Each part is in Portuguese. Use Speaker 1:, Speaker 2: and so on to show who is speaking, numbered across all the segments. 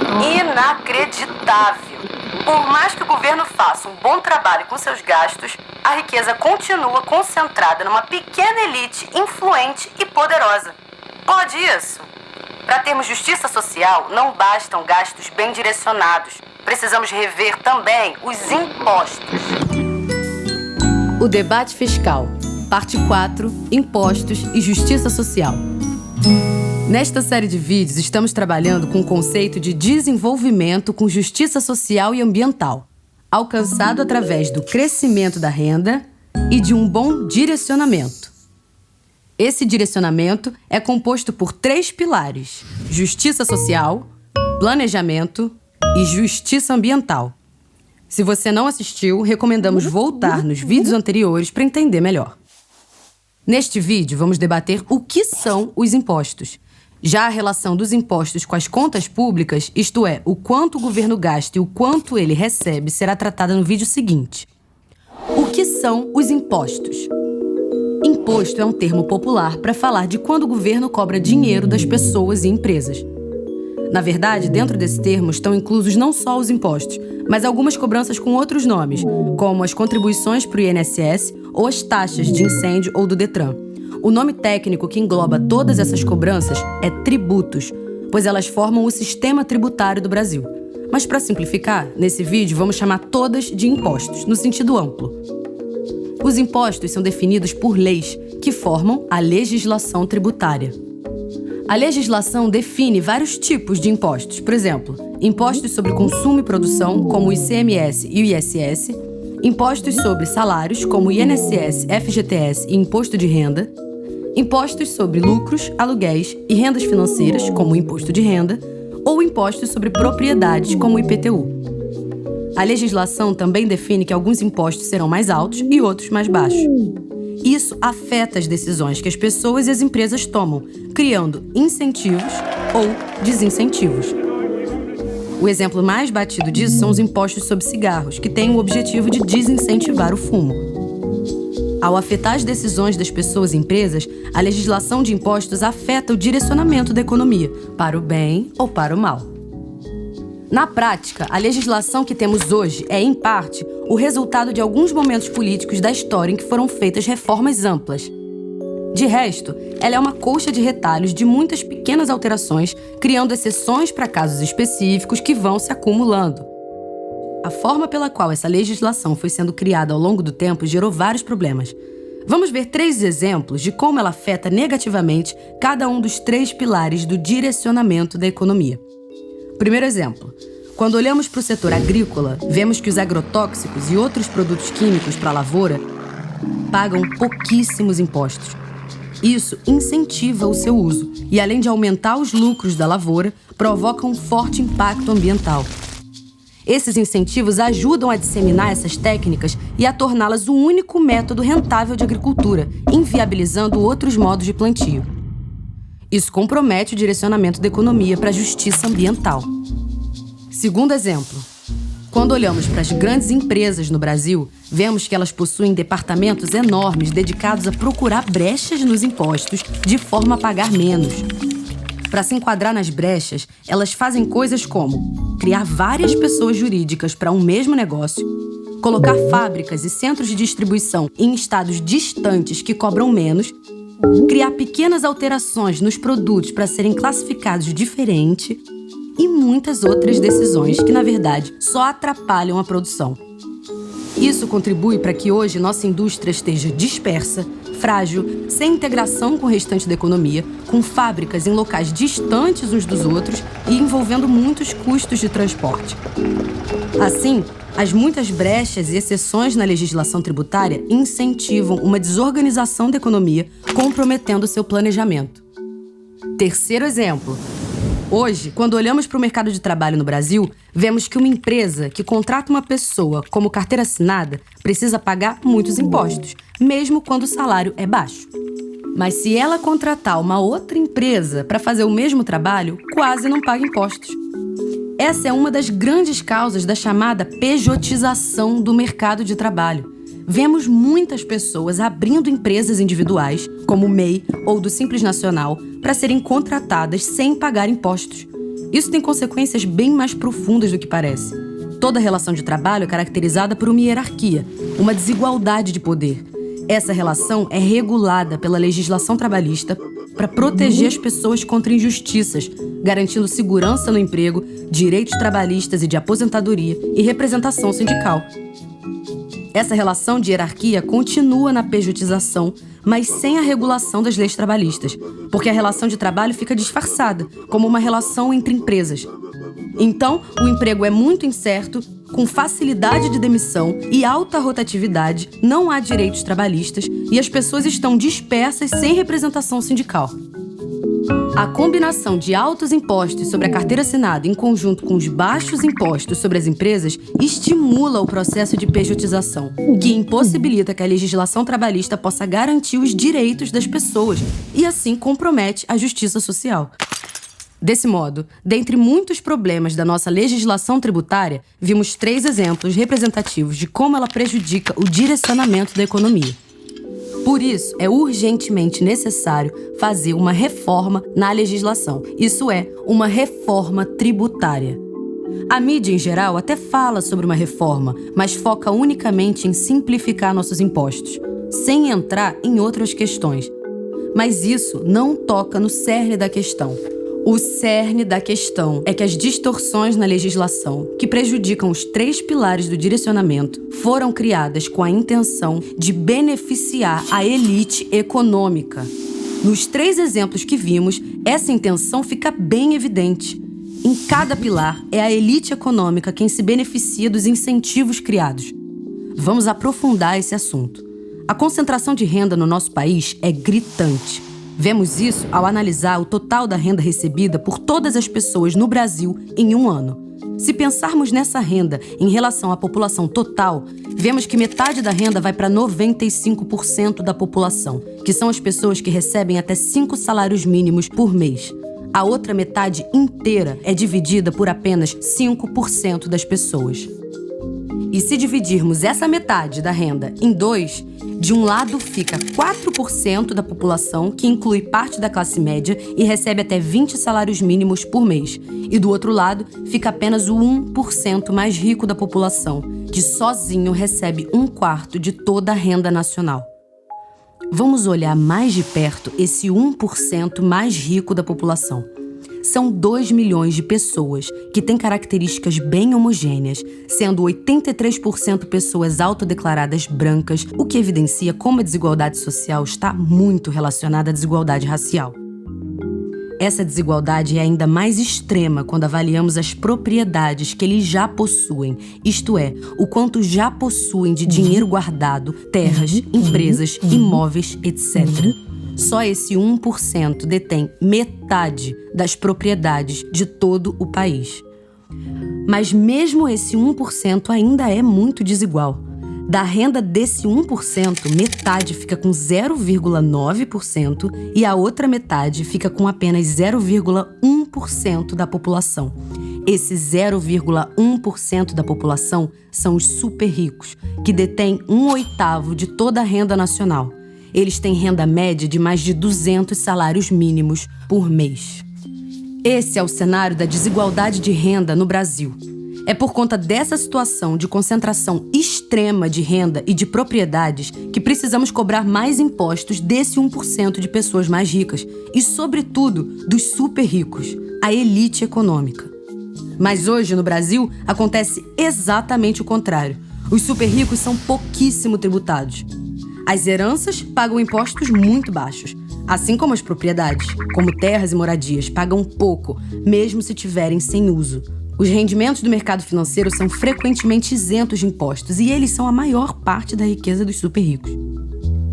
Speaker 1: Inacreditável! Por mais que o governo faça um bom trabalho com seus gastos, a riqueza continua concentrada numa pequena elite influente e poderosa. Pode isso? Para termos justiça social, não bastam gastos bem direcionados. Precisamos rever também os impostos.
Speaker 2: O debate fiscal, parte 4, impostos e justiça social. Nesta série de vídeos, estamos trabalhando com o conceito de desenvolvimento com justiça social e ambiental, alcançado através do crescimento da renda e de um bom direcionamento. Esse direcionamento é composto por 3 pilares: justiça social, planejamento e justiça ambiental. Se você não assistiu, recomendamos voltar nos vídeos anteriores para entender melhor. Neste vídeo, vamos debater o que são os impostos. Já a relação dos impostos com as contas públicas, isto é, o quanto o governo gasta e o quanto ele recebe, será tratada no vídeo seguinte. O que são os impostos? Imposto é um termo popular para falar de quando o governo cobra dinheiro das pessoas e empresas. Na verdade, dentro desse termo estão inclusos não só os impostos, mas algumas cobranças com outros nomes, como as contribuições para o INSS ou as taxas de incêndio ou do Detran. O nome técnico que engloba todas essas cobranças é tributos, pois elas formam o sistema tributário do Brasil. Mas para simplificar, nesse vídeo vamos chamar todas de impostos, no sentido amplo. Os impostos são definidos por leis, que formam a legislação tributária. A legislação define vários tipos de impostos, por exemplo, impostos sobre consumo e produção, como o ICMS e o ISS, impostos sobre salários, como o INSS, FGTS e Imposto de Renda, impostos sobre lucros, aluguéis e rendas financeiras, como o Imposto de Renda, ou impostos sobre propriedades, como o IPTU. A legislação também define que alguns impostos serão mais altos e outros mais baixos. Isso afeta as decisões que as pessoas e as empresas tomam, criando incentivos ou desincentivos. O exemplo mais batido disso são os impostos sobre cigarros, que têm o objetivo de desincentivar o fumo. Ao afetar as decisões das pessoas e empresas, a legislação de impostos afeta o direcionamento da economia, para o bem ou para o mal. Na prática, a legislação que temos hoje é, em parte, o resultado de alguns momentos políticos da história em que foram feitas reformas amplas. De resto, ela é uma colcha de retalhos de muitas pequenas alterações, criando exceções para casos específicos que vão se acumulando. A forma pela qual essa legislação foi sendo criada ao longo do tempo gerou vários problemas. Vamos ver 3 exemplos de como ela afeta negativamente cada um dos 3 pilares do direcionamento da economia. Primeiro exemplo. Quando olhamos para o setor agrícola, vemos que os agrotóxicos e outros produtos químicos para a lavoura pagam pouquíssimos impostos. Isso incentiva o seu uso e, além de aumentar os lucros da lavoura, provoca um forte impacto ambiental. Esses incentivos ajudam a disseminar essas técnicas e a torná-las o único método rentável de agricultura, inviabilizando outros modos de plantio. Isso compromete o direcionamento da economia para a justiça ambiental. Segundo exemplo, quando olhamos para as grandes empresas no Brasil, vemos que elas possuem departamentos enormes dedicados a procurar brechas nos impostos de forma a pagar menos. Para se enquadrar nas brechas, elas fazem coisas como criar várias pessoas jurídicas para um mesmo negócio, colocar fábricas e centros de distribuição em estados distantes que cobram menos, criar pequenas alterações nos produtos para serem classificados diferente e muitas outras decisões que, na verdade, só atrapalham a produção. Isso contribui para que hoje nossa indústria esteja dispersa, frágil, sem integração com o restante da economia, com fábricas em locais distantes uns dos outros e envolvendo muitos custos de transporte. Assim, as muitas brechas e exceções na legislação tributária incentivam uma desorganização da economia, comprometendo seu planejamento. Terceiro exemplo. Hoje, quando olhamos para o mercado de trabalho no Brasil, vemos que uma empresa que contrata uma pessoa como carteira assinada precisa pagar muitos impostos, mesmo quando o salário é baixo. Mas se ela contratar uma outra empresa para fazer o mesmo trabalho, quase não paga impostos. Essa é uma das grandes causas da chamada pejotização do mercado de trabalho. Vemos muitas pessoas abrindo empresas individuais, como o MEI ou do Simples Nacional, para serem contratadas sem pagar impostos. Isso tem consequências bem mais profundas do que parece. Toda relação de trabalho é caracterizada por uma hierarquia, uma desigualdade de poder. Essa relação é regulada pela legislação trabalhista para proteger as pessoas contra injustiças, garantindo segurança no emprego, direitos trabalhistas e de aposentadoria e representação sindical. Essa relação de hierarquia continua na pejotização, mas sem a regulação das leis trabalhistas, porque a relação de trabalho fica disfarçada, como uma relação entre empresas. Então, o emprego é muito incerto, com facilidade de demissão e alta rotatividade, não há direitos trabalhistas e as pessoas estão dispersas sem representação sindical. A combinação de altos impostos sobre a carteira assinada em conjunto com os baixos impostos sobre as empresas estimula o processo de pejotização, que impossibilita que a legislação trabalhista possa garantir os direitos das pessoas e assim compromete a justiça social. Desse modo, dentre muitos problemas da nossa legislação tributária, vimos 3 exemplos representativos de como ela prejudica o direcionamento da economia. Por isso, é urgentemente necessário fazer uma reforma na legislação. Isso é, uma reforma tributária. A mídia, em geral, até fala sobre uma reforma, mas foca unicamente em simplificar nossos impostos, sem entrar em outras questões. Mas isso não toca no cerne da questão. O cerne da questão é que as distorções na legislação, que prejudicam os 3 pilares do direcionamento, foram criadas com a intenção de beneficiar a elite econômica. Nos 3 exemplos que vimos, essa intenção fica bem evidente. Em cada pilar, é a elite econômica quem se beneficia dos incentivos criados. Vamos aprofundar esse assunto. A concentração de renda no nosso país é gritante. Vemos isso ao analisar o total da renda recebida por todas as pessoas no Brasil em um ano. Se pensarmos nessa renda em relação à população total, vemos que metade da renda vai para 95% da população, que são as pessoas que recebem até 5 salários mínimos por mês. A outra metade inteira é dividida por apenas 5% das pessoas. E se dividirmos essa metade da renda em 2, de um lado fica 4% da população, que inclui parte da classe média e recebe até 20 salários mínimos por mês. E do outro lado fica apenas o 1% mais rico da população, que sozinho recebe 1/4 de toda a renda nacional. Vamos olhar mais de perto esse 1% mais rico da população. São 2 milhões de pessoas que têm características bem homogêneas, sendo 83% pessoas autodeclaradas brancas, o que evidencia como a desigualdade social está muito relacionada à desigualdade racial. Essa desigualdade é ainda mais extrema quando avaliamos as propriedades que eles já possuem, isto é, o quanto já possuem de dinheiro guardado, terras, empresas, imóveis, etc. Só esse 1% detém metade das propriedades de todo o país. Mas mesmo esse 1% ainda é muito desigual. Da renda desse 1%, metade fica com 0,9% e a outra metade fica com apenas 0,1% da população. Esse 0,1% da população são os super ricos, que detêm 1/8 de toda a renda nacional. Eles têm renda média de mais de 200 salários mínimos por mês. Esse é o cenário da desigualdade de renda no Brasil. É por conta dessa situação de concentração extrema de renda e de propriedades que precisamos cobrar mais impostos desse 1% de pessoas mais ricas e, sobretudo, dos super ricos, a elite econômica. Mas hoje, no Brasil, acontece exatamente o contrário. Os super ricos são pouquíssimo tributados. As heranças pagam impostos muito baixos, assim como as propriedades, como terras e moradias, pagam pouco, mesmo se tiverem sem uso. Os rendimentos do mercado financeiro são frequentemente isentos de impostos e eles são a maior parte da riqueza dos super ricos.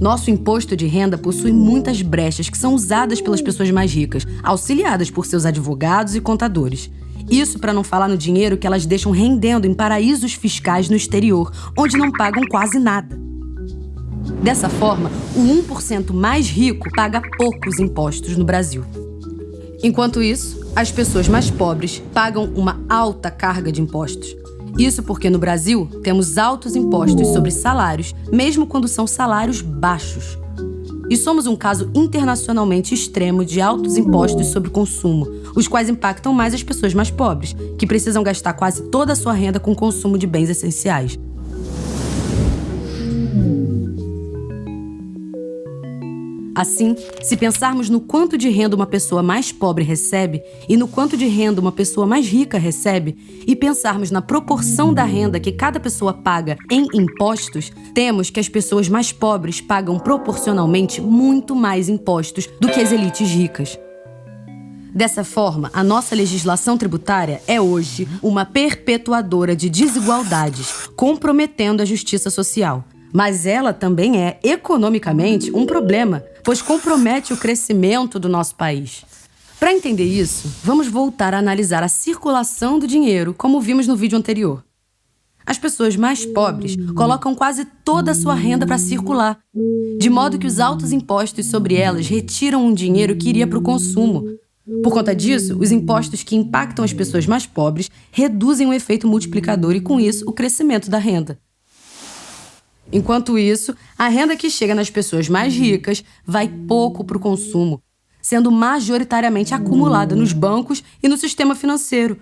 Speaker 2: Nosso imposto de renda possui muitas brechas que são usadas pelas pessoas mais ricas, auxiliadas por seus advogados e contadores. Isso para não falar no dinheiro que elas deixam rendendo em paraísos fiscais no exterior, onde não pagam quase nada. Dessa forma, o 1% mais rico paga poucos impostos no Brasil. Enquanto isso, as pessoas mais pobres pagam uma alta carga de impostos. Isso porque no Brasil temos altos impostos sobre salários, mesmo quando são salários baixos. E somos um caso internacionalmente extremo de altos impostos sobre consumo, os quais impactam mais as pessoas mais pobres, que precisam gastar quase toda a sua renda com o consumo de bens essenciais. Assim, se pensarmos no quanto de renda uma pessoa mais pobre recebe e no quanto de renda uma pessoa mais rica recebe, e pensarmos na proporção da renda que cada pessoa paga em impostos, temos que as pessoas mais pobres pagam proporcionalmente muito mais impostos do que as elites ricas. Dessa forma, a nossa legislação tributária é hoje uma perpetuadora de desigualdades, comprometendo a justiça social. Mas ela também é, economicamente, um problema, pois compromete o crescimento do nosso país. Para entender isso, vamos voltar a analisar a circulação do dinheiro, como vimos no vídeo anterior. As pessoas mais pobres colocam quase toda a sua renda para circular, de modo que os altos impostos sobre elas retiram um dinheiro que iria para o consumo. Por conta disso, os impostos que impactam as pessoas mais pobres reduzem o efeito multiplicador e, com isso, o crescimento da renda. Enquanto isso, a renda que chega nas pessoas mais ricas vai pouco para o consumo, sendo majoritariamente acumulada nos bancos e no sistema financeiro.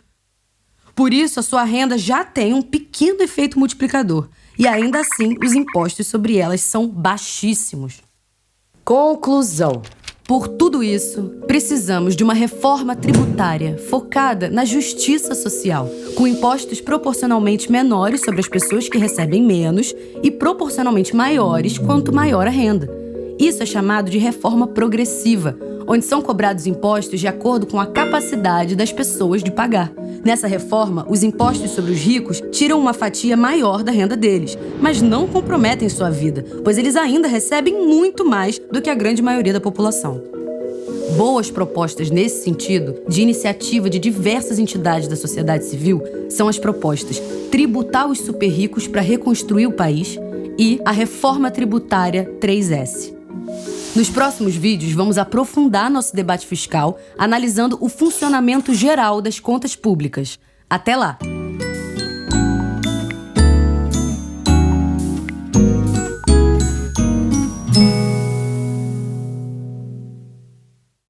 Speaker 2: Por isso, a sua renda já tem um pequeno efeito multiplicador, e ainda assim, os impostos sobre elas são baixíssimos. Conclusão. Por tudo isso, precisamos de uma reforma tributária focada na justiça social, com impostos proporcionalmente menores sobre as pessoas que recebem menos e proporcionalmente maiores quanto maior a renda. Isso é chamado de reforma progressiva, onde são cobrados impostos de acordo com a capacidade das pessoas de pagar. Nessa reforma, os impostos sobre os ricos tiram uma fatia maior da renda deles, mas não comprometem sua vida, pois eles ainda recebem muito mais do que a grande maioria da população. Boas propostas nesse sentido, de iniciativa de diversas entidades da sociedade civil, são as propostas tributar os super ricos para reconstruir o país e a reforma tributária 3S. Nos próximos vídeos, vamos aprofundar nosso debate fiscal, analisando o funcionamento geral das contas públicas. Até lá!